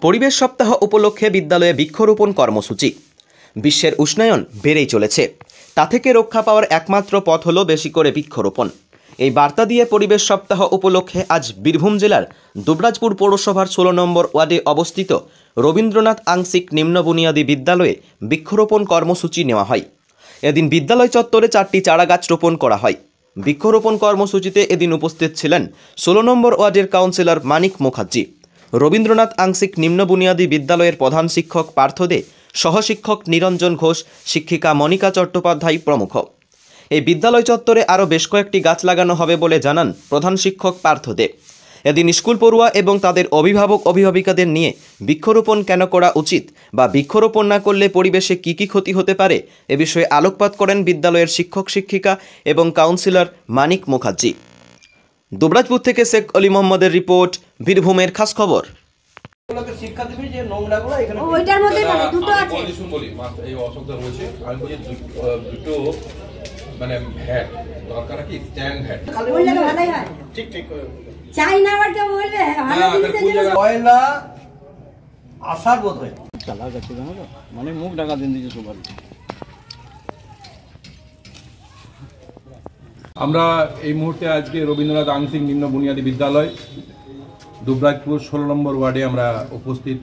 পরিবেশ সপ্তাহ উপলক্ষে বিদ্যালয়ে বৃক্ষরোপণ কর্মসূচি। বিশ্বের উষ্ণায়ন বেড়েই চলেছে, তা থেকে রক্ষা পাওয়ার একমাত্র পথ হলো বেশি করে বৃক্ষরোপণ। এই বার্তা দিয়ে পরিবেশ সপ্তাহ উপলক্ষে আজ বীরভূম জেলার দুবরাজপুর পৌরসভার 16 নম্বর ওয়ার্ডে অবস্থিত রবীন্দ্রনাথ আংশিক নিম্ন বুনিয়াদী বিদ্যালয়ে বৃক্ষরোপণ কর্মসূচি নেওয়া হয়। এদিন বিদ্যালয় চত্বরে 4টি চারা গাছ রোপণ করা হয়। বৃক্ষরোপণ কর্মসূচিতে এদিন উপস্থিত ছিলেন 16 নম্বর ওয়ার্ডের কাউন্সিলর মানিক মুখার্জি, রবীন্দ্রনাথ আংশিক নিম্ন বুনিয়াদী বিদ্যালয়ের প্রধান শিক্ষক পার্থ দে, সহশিক্ষক নিরঞ্জন ঘোষ, শিক্ষিকা মনিকা চট্টোপাধ্যায় প্রমুখ। এই বিদ্যালয় চত্বরে আরও বেশ কয়েকটি গাছ লাগানো হবে বলে জানান প্রধান শিক্ষক পার্থ দে। এদিন স্কুল পড়ুয়া এবং তাদের অভিভাবক অভিভাবিকাদের নিয়ে বৃক্ষরোপণ কেন করা উচিত বা বৃক্ষরোপণ না করলে পরিবেশে কী কী ক্ষতি হতে পারে এ বিষয়ে আলোকপাত করেন বিদ্যালয়ের শিক্ষক শিক্ষিকা এবং কাউন্সিলর মানিক মুখার্জি। দুবরাজপুর থেকে শেখ অলি মোহাম্মদের রিপোর্ট, বীরভূমের খাস খবর। আমরা এই মুহূর্তে আজকে রবীন্দ্রনাথ আংশিক নিম্ন বুনিয়াদী বিদ্যালয় দুবরাজপুর 16 নম্বর ওয়ার্ডে আমরা উপস্থিত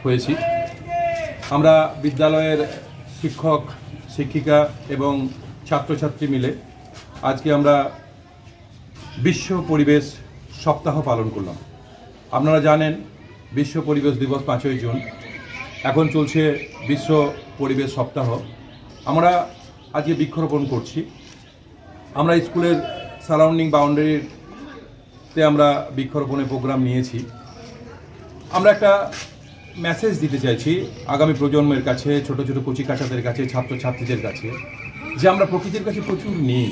হয়েছি। আমরা বিদ্যালয়ের শিক্ষক শিক্ষিকা এবং ছাত্রছাত্রী মিলে আজকে আমরা বিশ্ব পরিবেশ সপ্তাহ পালন করলাম। আপনারা জানেন বিশ্ব পরিবেশ দিবস 5ই জুন, এখন চলছে বিশ্ব পরিবেশ সপ্তাহ। আমরা আজকে বৃক্ষরোপণ করছি। আমরা স্কুলের সারাউন্ডিং বাউন্ডারিতে আমরা বৃক্ষরোপণের প্রোগ্রাম নিয়েছি। আমরা একটা মেসেজ দিতে চাইছি আগামী প্রজন্মের কাছে, ছোট ছোট কচিকাঁচাদের কাছে, ছাত্রছাত্রীদের কাছে, যে আমরা প্রকৃতির কাছে প্রচুর নিই,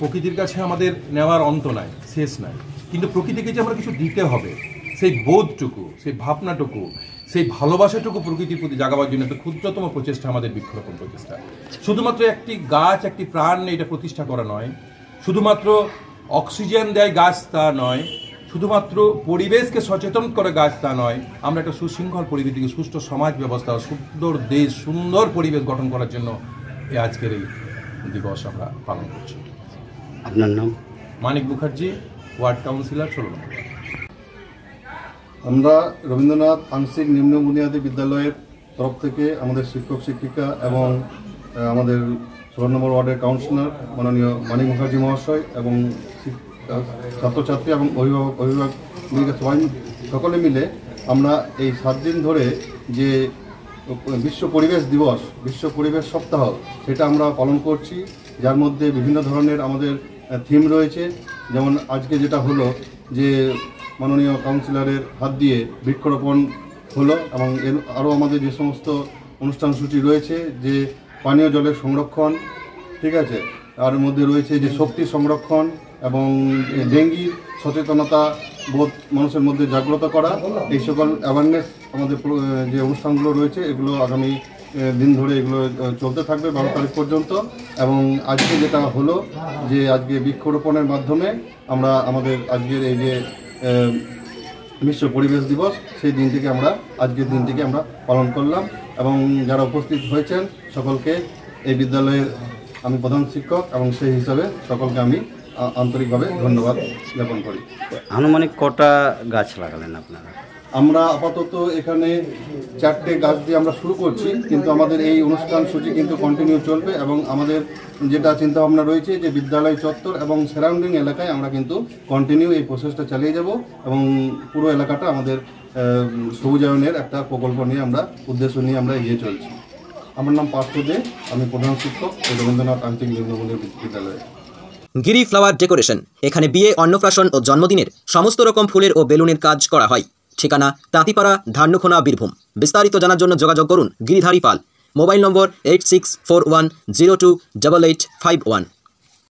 প্রকৃতির কাছে আমাদের নেওয়ার অন্ত নাই, শেষ নাই, কিন্তু প্রকৃতিকে যে আমরা কিছু দিতে হবে, সেই বোধটুকু, সেই ভাবনাটুকু, সেই ভালোবাসাটুকু প্রকৃতির প্রতি জাগাবার জন্য একটা ক্ষুদ্রতম প্রচেষ্টা আমাদের বৃক্ষরোপণ প্রচেষ্টা। শুধুমাত্র একটি গাছ, একটি প্রাণ এটা প্রতিষ্ঠা করা নয়, শুধুমাত্র অক্সিজেন দেয় গাছ তা নয়, শুধুমাত্র পরিবেশকে সচেতন করে গাছ তা নয়, আমরা একটা সুশৃঙ্খল পরিবেশ থেকে সুষ্ঠু সমাজ ব্যবস্থা, সুন্দর দেশ, সুন্দর পরিবেশ গঠন করার জন্য আজকের এই দিবস আমরা পালন করছি। আপনার নাম? মানিক মুখার্জি, ওয়ার্ড কাউন্সিলর 16 নম্বর। আমরা রবীন্দ্রনাথ আংশিক নিম্ন বুনিয়াদী বিদ্যালয়ের তরফ থেকে আমাদের শিক্ষক শিক্ষিকা এবং আমাদের 16 নম্বর ওয়ার্ডের কাউন্সিলর মাননীয় মানিক মুখার্জি মহাশয় এবং ছাত্রছাত্রী এবং অভিভাবক সকলে মিলে আমরা এই 7 দিন ধরে যে বিশ্ব পরিবেশ দিবস, বিশ্ব পরিবেশ সপ্তাহ, সেটা আমরা পালন করছি, যার মধ্যে বিভিন্ন ধরনের আমাদের থিম রয়েছে। যেমন আজকে যেটা হলো যে মাননীয় কাউন্সিলরের হাত দিয়ে বৃক্ষরোপণ হলো, এবং এর আরও আমাদের যে সমস্ত অনুষ্ঠানসূচি রয়েছে, যে পানীয় জলের সংরক্ষণ, ঠিক আছে, তার মধ্যে রয়েছে যে শক্তি সংরক্ষণ এবং ডেঙ্গির সচেতনতা বোধ মানুষের মধ্যে জাগ্রত করা, এই সকল অ্যাওয়ারনেস আমাদের যে অনুষ্ঠানগুলো রয়েছে এগুলো আগামী দিন ধরে এগুলো চলতে থাকবে 12 তারিখ পর্যন্ত। এবং আজকে যেটা হলো যে আজকে বৃক্ষরোপণের মাধ্যমে আমরা আমাদের আজকের এই যে বিশ্ব পরিবেশ দিবস, সেই দিনটিকে আমরা আজকের দিনটিকে আমরা পালন করলাম। এবং যারা উপস্থিত হয়েছেন সকলকে এই বিদ্যালয়ের আমি প্রধান শিক্ষক এবং সেই হিসাবে সকলকে আমি আন্তরিকভাবে ধন্যবাদ জ্ঞাপন করি। আনুমানিক কটা গাছ লাগালেন আপনারা? আমরা আপাতত এখানে 4টে গাছ দিয়ে আমরা শুরু করছি, কিন্তু আমাদের এই অনুষ্ঠান সূচি কিন্তু কন্টিনিউ চলবে এবং আমাদের যেটা চিন্তাভাবনা রয়েছে যে বিদ্যালয় চত্বর এবং সারাউন্ডিং এলাকায় আমরা কিন্তু কন্টিনিউ এই প্রসেসটা চালিয়ে যাব এবং পুরো এলাকাটা আমাদের সবুজায়নের একটা প্রকল্প নিয়ে আমরা উদ্দেশ্য নিয়ে আমরা এগিয়ে চলছি। আমার নাম পার্থ দে, আমি প্রধান শিক্ষক রবীন্দ্রনাথ আংশিক নিম্ন বুনিয়াদী বিদ্যালয়ে। গিরি ফ্লাওয়ার ডেকোরেশন, এখানে বিয়ে, অন্নপ্রাশন ও জন্মদিনের সমস্ত রকম ফুলের ও বেলুনের কাজ করা হয়। ঠিকানা তাঁতিপাড়া, ধান্যখোনা, বীরভূম। বিস্তারিত জানার জন্য যোগাযোগ করুন গিরিধারী পাল। মোবাইল নম্বর 8641028851।